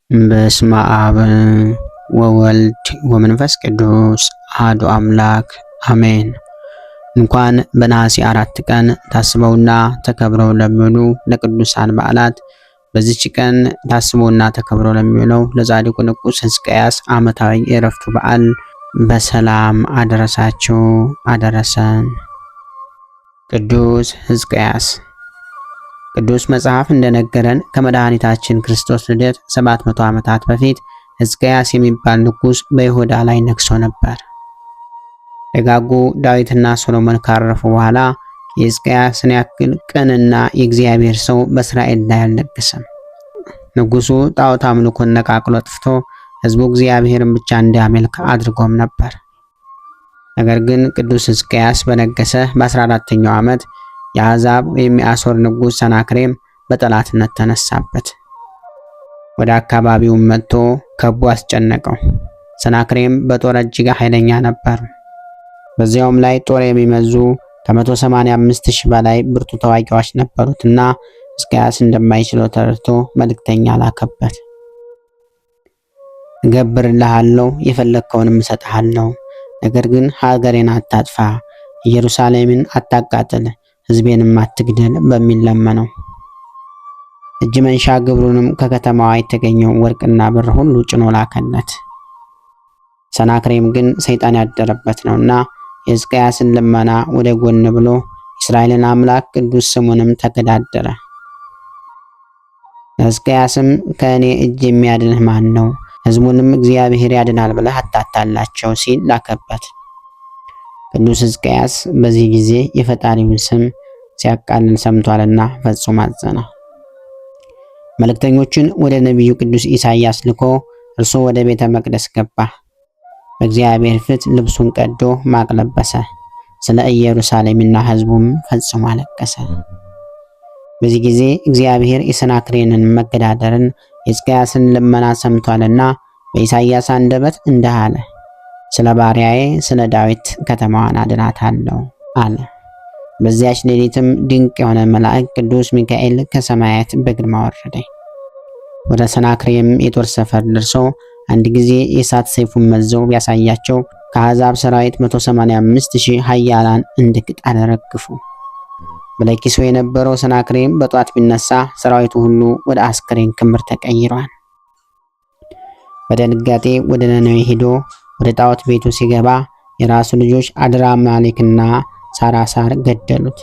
በስመ አብ ወወልድ ወመንፈስ ቅዱስ አሐዱ አምላክ አሜን። እንኳን በነሐሴ 4 ቀን ታስበውና ተከብረው ለሚውሉ ለቅዱሳን በዓላት በዚች ቀን ታስቦና ተከብረው ለሚውለው ለጻድቁ ንጉሥ ሕዝቅያስ ዓመታዊ የዕረፍቱ በዓል በሰላም አደረሳችሁ አደረሰን። ቅዱስ ሕዝቅያስ ቅዱስ መጽሐፍ እንደነገረን ከመድኃኒታችን ክርስቶስ ልደት 700 ዓመታት በፊት ሕዝቅያስ የሚባል ንጉሥ በይሁዳ ላይ ነግሶ ነበር። ደጋጉ ዳዊትና ሶሎሞን ካረፉ በኋላ የሕዝቅያስን ያክል ቅንና የእግዚአብሔር ሰው በእስራኤል ላይ አልነገሰም። ንጉሡ ጣዖት አምልኮን ነቃቅሎ አጥፍቶ ሕዝቡ እግዚአብሔርን ብቻ እንዲያመልክ አድርጎም ነበር። ነገር ግን ቅዱስ ሕዝቅያስ በነገሰ በ14ኛው ዓመት የአሕዛብ ወይም የአሦር ንጉሥ ሰናክሬም በጠላትነት ተነሳበት። ወደ አካባቢውም መጥቶ ከቦ አስጨነቀው። ሰናክሬም በጦር እጅግ ኃይለኛ ነበር። በዚያውም ላይ ጦር የሚመዙ ከ185,000 በላይ ብርቱ ተዋጊዎች ነበሩትና ሕዝቅያስ እንደማይችለው ተረድቶ መልእክተኛ ላከበት። እገብርልሃለሁ፣ የፈለግከውንም እሰጥሃለሁ፣ ነገር ግን ሀገሬን አታጥፋ፣ ኢየሩሳሌምን አታቃጥል፣ ሕዝቤንም አትግደል በሚል ለመነው። እጅ መንሻ ግብሩንም ከከተማዋ የተገኘው ወርቅና ብር ሁሉ ጭኖ ላከለት። ሰናክሬም ግን ሰይጣን ያደረበት ነውና የሕዝቅያስን ልመና ወደ ጎን ብሎ እስራኤልን አምላክ ቅዱስ ስሙንም ተገዳደረ። ሕዝቅያስም ከእኔ እጅ የሚያድንህ ማን ነው? ሕዝቡንም እግዚአብሔር ያድናል ብለህ አታታላቸው ሲል ላከበት። ቅዱስ ሕዝቅያስ በዚህ ጊዜ የፈጣሪውን ስም ሲያቃልል ሰምቷልና ፈጽሞ አዘነ። መልእክተኞችን ወደ ነቢዩ ቅዱስ ኢሳይያስ ልኮ እርሱ ወደ ቤተ መቅደስ ገባ። በእግዚአብሔር ፊት ልብሱን ቀዶ ማቅ ለበሰ። ስለ ኢየሩሳሌምና ሕዝቡም ፈጽሞ አለቀሰ። በዚህ ጊዜ እግዚአብሔር የሰናክሬንን መገዳደርን የሕዝቅያስን ልመና ሰምቷልና በኢሳይያስ አንደበት እንዲህ አለ። ስለ ባሪያዬ ስለ ዳዊት ከተማዋን አድናታለሁ አለ። በዚያች ሌሊትም ድንቅ የሆነ መልአክ ቅዱስ ሚካኤል ከሰማያት በግርማ ወረደ። ወደ ሰናክሬም የጦር ሰፈር ደርሶ አንድ ጊዜ የእሳት ሰይፉን መዘው ቢያሳያቸው ከአሕዛብ ሰራዊት 185,000 ኃያላን እንደ ቅጠል ረግፉ። በለኪሶ የነበረው ሰናክሬም በጧት ቢነሳ ሰራዊቱ ሁሉ ወደ አስከሬን ክምር ተቀይሯል። በድንጋጤ ወደ ነነዌ ሄዶ ወደ ጣዖት ቤቱ ሲገባ የራሱ ልጆች አድራማሌክና ሳራሳር ገደሉት።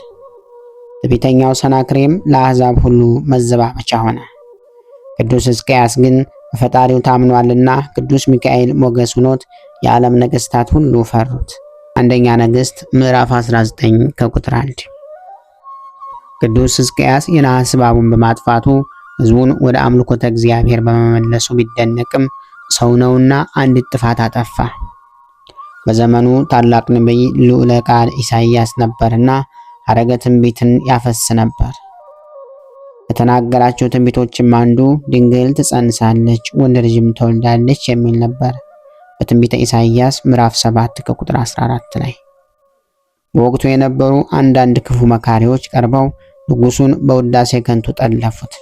ትዕቢተኛው ሰናክሬም ለአሕዛብ ሁሉ መዘባበቻ ሆነ። ቅዱስ ሕዝቅያስ ግን በፈጣሪው ታምኗልና ቅዱስ ሚካኤል ሞገስ ሆኖት የዓለም ነገሥታት ሁሉ ፈሩት። አንደኛ ነገሥት ምዕራፍ 19 ከቁጥር 1። ቅዱስ ሕዝቅያስ የነሐስ እባቡን በማጥፋቱ ሕዝቡን ወደ አምልኮተ እግዚአብሔር በመመለሱ ቢደነቅም ሰው ነውና አንዲት ጥፋት አጠፋ። በዘመኑ ታላቅ ነቢይ ልዑለ ቃል ኢሳይያስ ነበርና ሐረገ ትንቢትን ያፈስ ነበር። ከተናገራቸው ትንቢቶችም አንዱ ድንግል ትጸንሳለች ወንድ ልጅም ትወልዳለች የሚል ነበር። በትንቢተ ኢሳይያስ ምዕራፍ 7 ከቁጥር 14 ላይ በወቅቱ የነበሩ አንዳንድ ክፉ መካሪዎች ቀርበው ንጉሱን በውዳሴ ከንቱ ጠለፉት።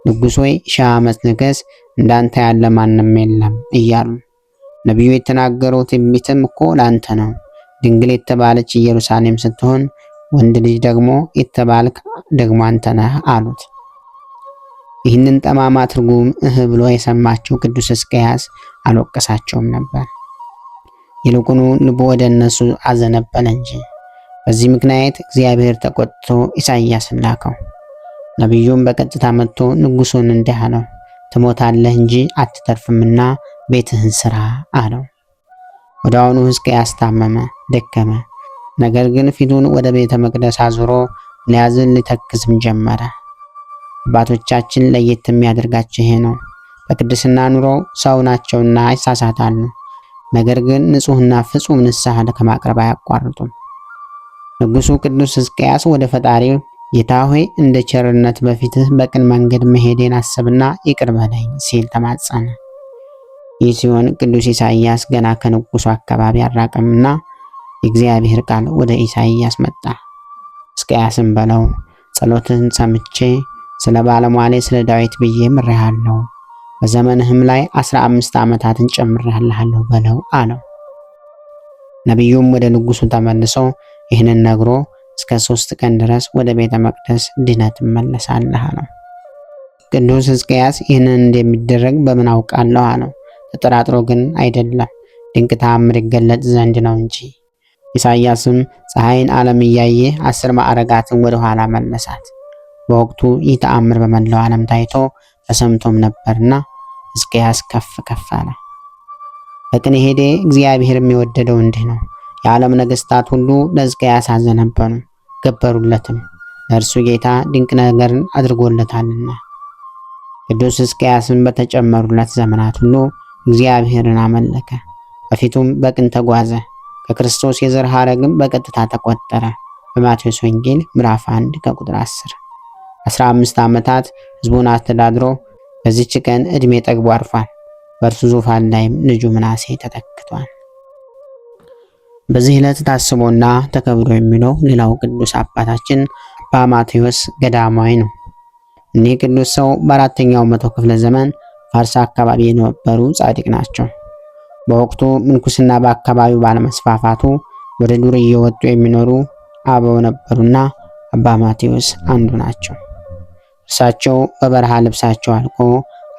ንጉሥ ሆይ 1000 ዓመት ንገስ፣ እንዳንተ ያለ ማንም የለም እያሉ ነቢዩ የተናገረው ትንቢትም እኮ ላንተ ነው። ድንግል የተባለች ኢየሩሳሌም ስትሆን ወንድ ልጅ ደግሞ የተባልክ ደግሞ አንተ ነህ አሉት። ይህንን ጠማማ ትርጉም ብሎ የሰማቸው ቅዱስ ሕዝቅያስ አልወቀሳቸውም ነበር። ይልቁኑ ልቡ ወደ እነሱ አዘነበለ እንጂ። በዚህ ምክንያት እግዚአብሔር ተቆጥቶ ኢሳይያስን ላከው። ነቢዩም በቀጥታ መጥቶ ንጉሱን እንዲህ አለው፣ ትሞታለህ እንጂ አትተርፍምና ቤትህን ስራ አለው። ወዲያውኑ ሕዝቅያስ ታመመ፣ ደከመ። ነገር ግን ፊቱን ወደ ቤተ መቅደስ አዙሮ ሊያዝን ሊተክዝም ጀመረ። አባቶቻችን ለየት የሚያደርጋቸው ይሄ ነው። በቅድስና ኑሮው ሰው ናቸውና ይሳሳታሉ። ነገር ግን ንጹሕና ፍጹም ንስሐ ከማቅረብ አያቋርጡም። ንጉሡ ቅዱስ ሕዝቅያስ ወደ ፈጣሪው ጌታ ሆይ እንደ ቸርነት በፊትህ በቅን መንገድ መሄዴን አስብና ይቅር በለኝ ሲል ተማጸነ። ይህ ሲሆን ቅዱስ ኢሳይያስ ገና ከንጉሡ አካባቢ አራቀምና የእግዚአብሔር ቃል ወደ ኢሳይያስ መጣ። ሕዝቅያስም በለው ጸሎትን ሰምቼ ስለ ባለሟሌ ስለ ዳዊት ብዬ ምሬሃለሁ። በዘመንህም ላይ 15 ዓመታትን ጨምሬልሃለሁ በለው አለው። ነቢዩም ወደ ንጉሡ ተመልሶ ይህንን ነግሮ እስከ 3 ቀን ድረስ ወደ ቤተ መቅደስ ድነህ ትመለሳለህ አለው። ቅዱስ ሕዝቅያስ ይህንን እንደሚደረግ በምን አውቃለሁ አለው። ተጠራጥሮ ግን አይደለም፣ ድንቅ ተአምር ይገለጥ ዘንድ ነው እንጂ። ኢሳይያስም ፀሐይን ዓለም እያየ 10 ማዕረጋትን ወደ ኋላ መለሳት። በወቅቱ ይህ ተአምር በመላው ዓለም ታይቶ ተሰምቶም ነበርና ሕዝቅያስ ከፍ ከፍ አለ። በቅኔ ሄደ። እግዚአብሔር የሚወደደው እንዲህ ነው። የዓለም ነገሥታት ሁሉ ለሕዝቅያስ አዘነበሉ፣ ገበሩለትም፣ ለእርሱ ጌታ ድንቅ ነገርን አድርጎለታልና። ቅዱስ ሕዝቅያስም በተጨመሩለት ዘመናት ሁሉ እግዚአብሔርን አመለከ። በፊቱም በቅን ተጓዘ። ከክርስቶስ የዘር ሐረግም በቀጥታ ተቆጠረ። በማቴዎስ ወንጌል ምዕራፍ 1 ከቁጥር 10። 15 ዓመታት ሕዝቡን አስተዳድሮ በዚች ቀን ዕድሜ ጠግቦ አርፏል። በእርሱ ዙፋን ላይም ልጁ ምናሴ ተተክቷል። በዚህ ዕለት ታስቦና ተከብሮ የሚለው ሌላው ቅዱስ አባታችን አባ ማቴዎስ ገዳማዊ ነው። እኒህ ቅዱስ ሰው በ4ኛው መቶ ክፍለ ዘመን ፋርስ አካባቢ የነበሩ ጻድቅ ናቸው። በወቅቱ ምንኩስና በአካባቢው ባለመስፋፋቱ ወደ ዱር እየወጡ የሚኖሩ አበው ነበሩና አባ ማቴዎስ አንዱ ናቸው። እርሳቸው በበረሃ ልብሳቸው አልቆ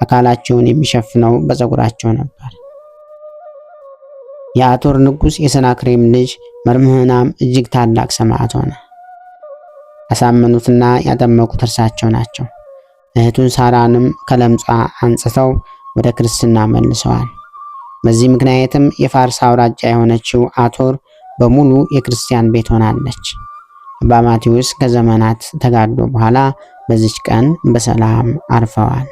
አካላቸውን የሚሸፍነው በፀጉራቸው ነበር። የአቶር ንጉሥ የሰናክሬም ልጅ መርምህናም እጅግ ታላቅ ሰማዕት ሆነ። ያሳመኑትና ያጠመቁት እርሳቸው ናቸው። እህቱን ሳራንም ከለምጿ አንጽተው ወደ ክርስትና መልሰዋል። በዚህ ምክንያትም የፋርስ አውራጃ የሆነችው አቶር በሙሉ የክርስቲያን ቤት ሆናለች። አባ ማቴዎስ ከዘመናት ተጋድሎ በኋላ በዚች ቀን በሰላም አርፈዋል።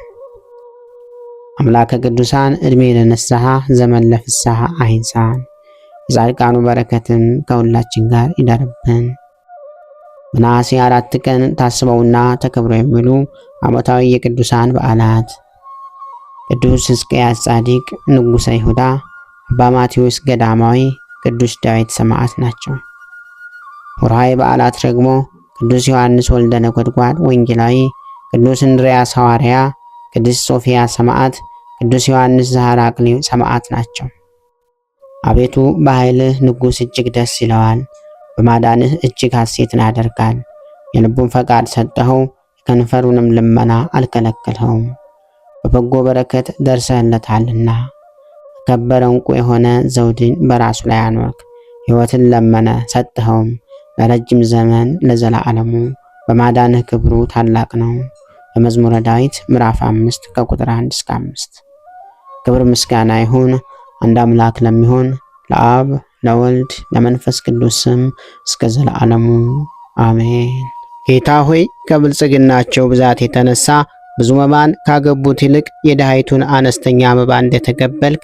አምላከ ቅዱሳን ዕድሜ ለንስሐ ዘመን ለፍስሐ አይንሳን። የጻድቃኑ በረከትም ከሁላችን ጋር ይደርብን። በነሐሴ 4 ቀን ታስበውና ተከብረው የሚውሉ ዓመታዊ የቅዱሳን በዓላት ቅዱስ ሕዝቅያስ ጻድቅ ንጉሠ ይሁዳ፣ አባ ማቴዎስ ገዳማዊ፣ ቅዱስ ዳዊት ሰማዕት ናቸው። ወርሃዊ በዓላት ደግሞ ቅዱስ ዮሐንስ ወልደ ነጎድጓድ ወንጌላዊ፣ ቅዱስ እንድርያስ ሐዋርያ፣ ቅዱስ ሶፊያ ሰማዕት፣ ቅዱስ ዮሐንስ ዘሐራቅሊ ሰማዕት ናቸው። አቤቱ በኃይልህ ንጉሥ እጅግ ደስ ይለዋል፣ በማዳንህ እጅግ ሐሴትን ያደርጋል። የልቡን ፈቃድ ሰጠኸው፣ የከንፈሩንም ልመና አልከለከልኸውም። በበጎ በረከት ደርሰህለታልና ከበረ ዕንቁ የሆነ ዘውድን በራሱ ላይ አኖርክ። ሕይወትን ለመነ ሰጠኸውም፣ ለረጅም ዘመን ለዘላለሙ። በማዳንህ ክብሩ ታላቅ ነው። በመዝሙረ ዳዊት ምዕራፍ 5 ከቁጥር 1 እስከ 5። ክብር ምስጋና ይሁን አንድ አምላክ ለሚሆን ለአብ ለወልድ ለመንፈስ ቅዱስ ስም እስከ ዘላለሙ አሜን። ጌታ ሆይ ከብልጽግናቸው ብዛት የተነሳ ብዙ መባን ካገቡት ይልቅ የድሃይቱን አነስተኛ መባ እንደተቀበልክ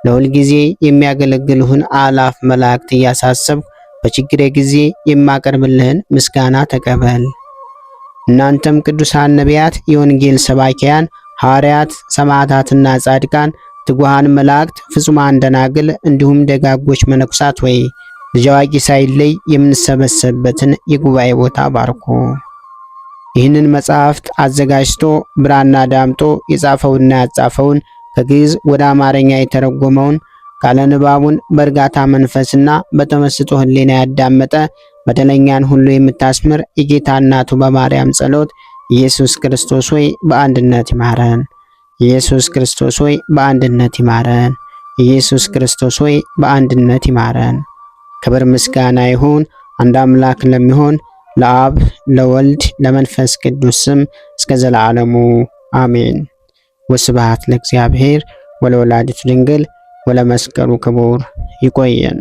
ለሁል ጊዜ የሚያገለግልህን አላፍ መላእክት እያሳሰብኩ በችግሬ ጊዜ የማቀርብልህን ምስጋና ተቀበል። እናንተም ቅዱሳን ነቢያት፣ የወንጌል ሰባኪያን ሐዋርያት፣ ሰማዕታትና ጻድቃን፣ ትጉሃን መላእክት፣ ፍጹማን ደናግል እንዲሁም ደጋጎች መነኩሳት ወይ ልጅ አዋቂ ሳይለይ የምንሰበሰብበትን የጉባኤ ቦታ ባርኮ ይህንን መጽሐፍት አዘጋጅቶ ብራና ዳምጦ የጻፈውና ያጻፈውን ከግዕዝ ወደ አማርኛ የተረጎመውን ቃለ ንባቡን በእርጋታ መንፈስና በተመስጦ ሕሊና ያዳመጠ በደለኛን ሁሉ የምታስምር የጌታ እናቱ በማርያም ጸሎት ኢየሱስ ክርስቶስ ሆይ በአንድነት ይማረን። ኢየሱስ ክርስቶስ ሆይ በአንድነት ይማረን። ኢየሱስ ክርስቶስ ሆይ በአንድነት ይማረን። ክብር ምስጋና ይሁን አንድ አምላክ ለሚሆን ለአብ ለወልድ ለመንፈስ ቅዱስ ስም እስከ ዘላለሙ አሜን። ወስብሐት ለእግዚአብሔር ወለወላዲቱ ድንግል ወለመስቀሉ ክቡር። ይቆየን።